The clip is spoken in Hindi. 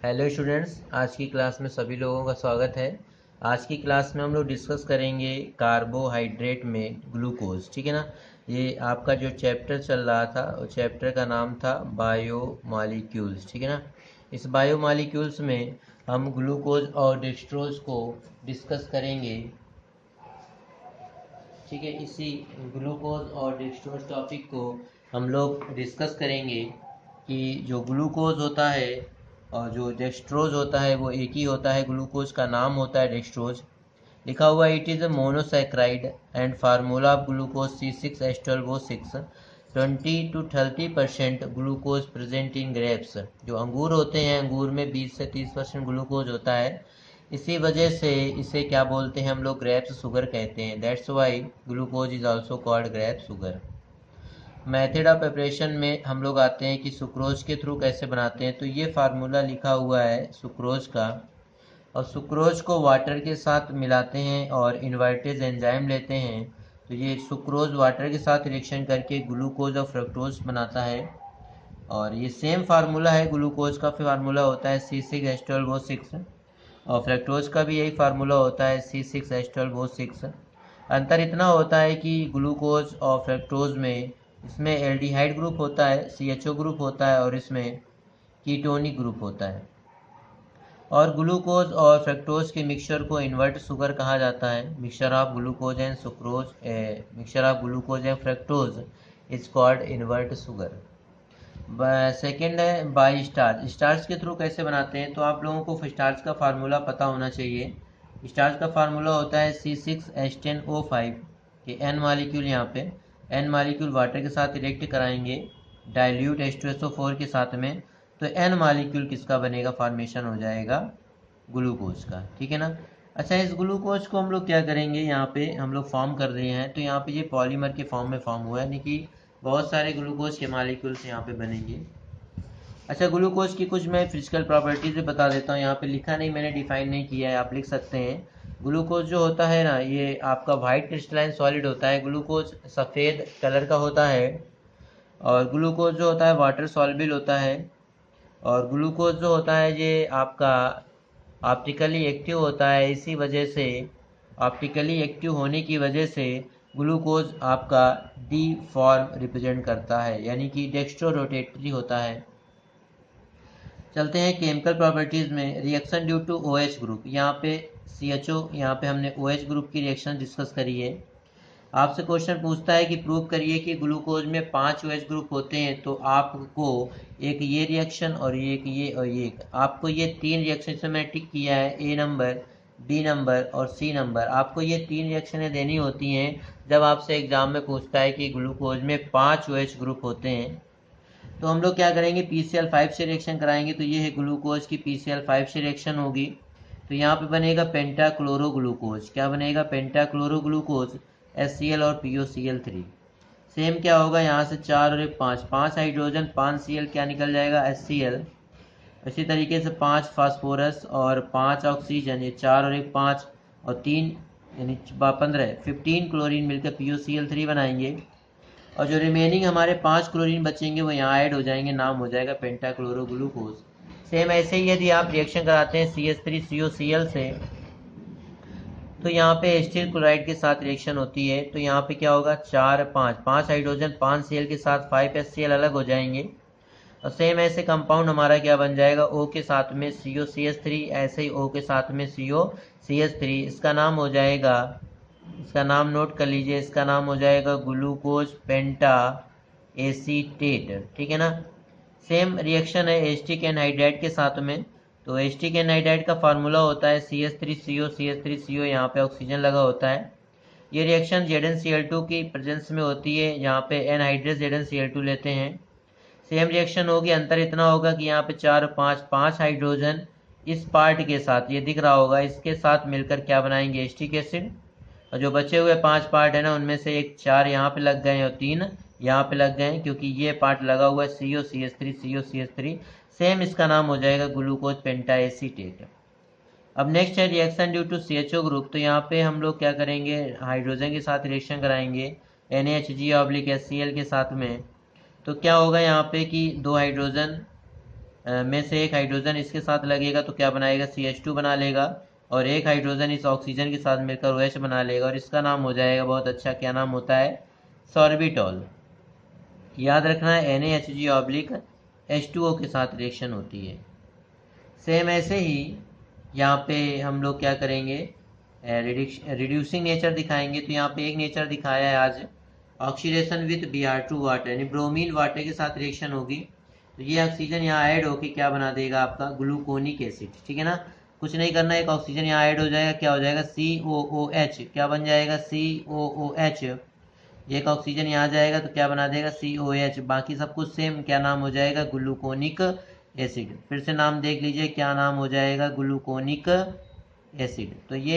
हेलो स्टूडेंट्स, आज की क्लास में सभी लोगों का स्वागत है। आज की क्लास में हम लोग डिस्कस करेंगे कार्बोहाइड्रेट में ग्लूकोज। ठीक है ना। ये आपका जो चैप्टर चल रहा था वो चैप्टर का नाम था बायोमॉलिक्यूल्स। ठीक है ना। इस बायोमॉलिक्यूल्स में हम ग्लूकोज और डेक्स्ट्रोज को डिस्कस करेंगे। ठीक है, इसी ग्लूकोज और डेक्स्ट्रोज टॉपिक को हम लोग डिस्कस करेंगे कि जो ग्लूकोज होता है और जो डेक्स्ट्रोज होता है वो एक ही होता है। ग्लूकोज का नाम होता है डेक्स्ट्रोज। लिखा हुआ it is a monosaccharide and formula of glucose C6H12O6। 20 to 30% glucose present in grapes. जो अंगूर होते हैं, अंगूर में 20 से 30% ग्लूकोज होता है। इसी वजह से इसे क्या बोलते हैं हम लोग, ग्रेप्स शुगर कहते हैं। That's why glucose is also called grape sugar. Method of preparation में हम लोग आते हैं कि सुक्रोज के थ्रू कैसे बनाते हैं। तो ये फार्मूला लिखा हुआ है सुक्रोज का, और सुक्रोज को वाटर के साथ मिलाते हैं और इन्वर्टेज एंजाइम लेते हैं। तो ये सुक्रोज वाटर के साथ रिएक्शन करके ग्लूकोज और फ्रक्टोज बनाता है। और ये सेम फार्मूला है, ग्लूकोज का फार्मूला होता है C6H12O6 और फ्रक्टोज का भी यही फार्मूला होता है C6H12O6। अंतर इतना होता है कि ग्लूकोज और फ्रक्टोज में इसमें एल्डिहाइड ग्रुप होता है, CHO ग्रुप होता है, और इसमें कीटोनिक ग्रुप होता है। और ग्लूकोज और फ्रक्टोज के मिक्सचर को इन्वर्ट शुगर कहा जाता है। Mixture of glucose and sucrose, mixture of glucose and fructose is called invert sugar. Second है बाई स्टार्च। स्टार्च के थ्रू कैसे बनाते हैं, तो आप लोगों को स्टार्च का फार्मूला पता होना चाहिए। स्टार्च का फार्मूला होता है C6H10O5 के N मालिक्यूल, यहाँ पे N मालिक्यूल वाटर के साथ रिएक्ट कराएंगे डाइल्यूट H2SO4 के साथ में, तो N मालिक्यूल किसका बनेगा, फॉर्मेशन हो जाएगा ग्लूकोज का। ठीक है ना। अच्छा, इस ग्लूकोज को हम लोग क्या करेंगे, यहाँ पे हम लोग फॉर्म कर रहे हैं, तो यहाँ पे ये पॉलीमर के फॉर्म में फॉर्म हुआ है, यानी कि बहुत सारे ग्लूकोज के मालिक्यूल्स यहाँ पे बनेंगे। अच्छा, ग्लूकोज की कुछ मैं फिजिकल प्रॉपर्टीज बता देता हूँ। यहाँ पे लिखा नहीं, मैंने डिफाइन नहीं किया है, आप लिख सकते हैं। ग्लूकोज जो होता है ना, ये आपका वाइट क्रिस्टलाइन सॉलिड होता है। ग्लूकोज सफ़ेद कलर का होता है। और ग्लूकोज जो होता है वाटर सॉल्युबल होता है। और ग्लूकोज जो होता है ये आपका ऑप्टिकली एक्टिव होता है। इसी वजह से ऑप्टिकली एक्टिव होने की वजह से ग्लूकोज आपका डी फॉर्म रिप्रेजेंट करता है, यानी कि डेक्स्ट्रो रोटेटरी होता है। चलते हैं केमिकल प्रॉपर्टीज़ में। Reaction due to OH group, यहाँ पे CHO, यहाँ पे हमने OH ग्रुप की रिएक्शन डिस्कस करी है। आपसे क्वेश्चन पूछता है कि प्रूव करिए कि ग्लूकोज में 5 OH ग्रुप होते हैं, तो आपको एक ये रिएक्शन और एक ये और एक, आपको ये 3 रिएक्शन से मैं टिक किया है, A नंबर, B नंबर और C नंबर। आपको ये 3 रिएक्शनें देनी होती हैं जब आपसे एग्जाम में पूछता है कि ग्लूकोज में 5 OH ग्रुप होते हैं। तो हम लोग क्या करेंगे, PCl5 से रिएक्शन कराएंगे। तो ये है ग्लूकोज की PCl5 से रिएक्शन होगी, तो यहाँ पे बनेगा पेंटाक्लोरोग्लूकोज। क्या बनेगा, पेंटाक्लोरोग्लूकोज, HCl और POCl3। सेम क्या होगा, यहाँ से 4 और 1 5, 5 हाइड्रोजन 5 Cl क्या निकल जाएगा, HCl। इसी तरीके से 5 फास्फोरस और 5 ऑक्सीजन, ये 4 और 1 5 और 3 यानी 15 क्लोरीन मिलकर POCl3 बनाएंगे। और जो रिमेनिंग हमारे 5 क्लोरीन बचेंगे वो यहाँ ऐड हो जाएंगे, नाम हो जाएगा पेंटाक्लोरोग्लूकोज। सेम ऐसे ही यदि आप रिएक्शन कराते हैं CH3COCl से, तो यहाँ पे एस्टिल क्लोराइड के साथ रिएक्शन होती है। तो यहाँ पे क्या होगा, 4 5 5 हाइड्रोजन 5 Cl के साथ 5 HCl अलग हो जाएंगे। और सेम ऐसे कंपाउंड हमारा क्या बन जाएगा, O के साथ में COCH3, ऐसे ही O के साथ में COCH3। इसका नाम हो जाएगा, इसका नाम नोट कर लीजिए, इसका नाम हो जाएगा ग्लूकोज पेंटा एसीटेट। ठीक है ना। सेम रिएक्शन है एस्टिक एनहाइड्राइड के साथ में। तो एस्टिक एनहाइड्राइड का फार्मूला होता है CH3CO, यहाँ पे ऑक्सीजन लगा होता है। ये रिएक्शन ZnCl2 की प्रेजेंस में होती है, यहाँ पे एनहाइड्रेट ZnCl2 लेते हैं। सेम रिएक्शन होगी, अंतर इतना होगा कि यहाँ पे 4 5 हाइड्रोजन इस पार्ट के साथ, ये दिख रहा होगा, इसके साथ मिलकर क्या बनाएंगे, एस्टिक एसिड। और जो बचे हुए 5 पार्ट है ना, उनमें से एक 4 यहाँ पे लग गए और 3 यहाँ पे लग गए, क्योंकि ये पार्ट लगा हुआ है COCH3। सेम इसका नाम हो जाएगा ग्लूकोज पेंटाएसीटेट। अब नेक्स्ट है reaction due to CHO group. तो यहाँ पे हम लोग क्या करेंगे, हाइड्रोजन के साथ रिएक्शन कराएंगे NaHg/HCl के साथ में। तो क्या होगा यहाँ पे कि 2 हाइड्रोजन में से एक हाइड्रोजन इसके साथ लगेगा तो क्या बनाएगा, CH2 बना लेगा, और एक हाइड्रोजन इस ऑक्सीजन के साथ मिलकर OH बना लेगा, और इसका नाम हो जाएगा बहुत अच्छा, क्या नाम होता है, सॉर्बिटॉल। याद रखना है NaHg/H2O के साथ रिएक्शन होती है। सेम ऐसे ही यहाँ पे हम लोग क्या करेंगे, रिड्यूसिंग नेचर दिखाएंगे। तो यहाँ पे एक नेचर दिखाया है आज, ऑक्सीडेशन विथ Br2 वाटर, यानी ब्रोमीन वाटर के साथ रिएक्शन होगी, तो ये ऑक्सीजन यहाँ ऐड होकर क्या बना देगा आपका ग्लूकोनिक एसिड, ठीक है ना। कुछ नहीं करना, एक ऑक्सीजन यहाँ ऐड हो जाएगा, क्या हो जाएगा COOH, क्या बन जाएगा COOH। एक ऑक्सीजन यहाँ जाएगा तो क्या बना देगा COH, बाकी सब कुछ सेम, क्या नाम हो जाएगा ग्लूकोनिक एसिड। फिर से नाम देख लीजिए, क्या नाम हो जाएगा ग्लूकोनिक एसिड। तो ये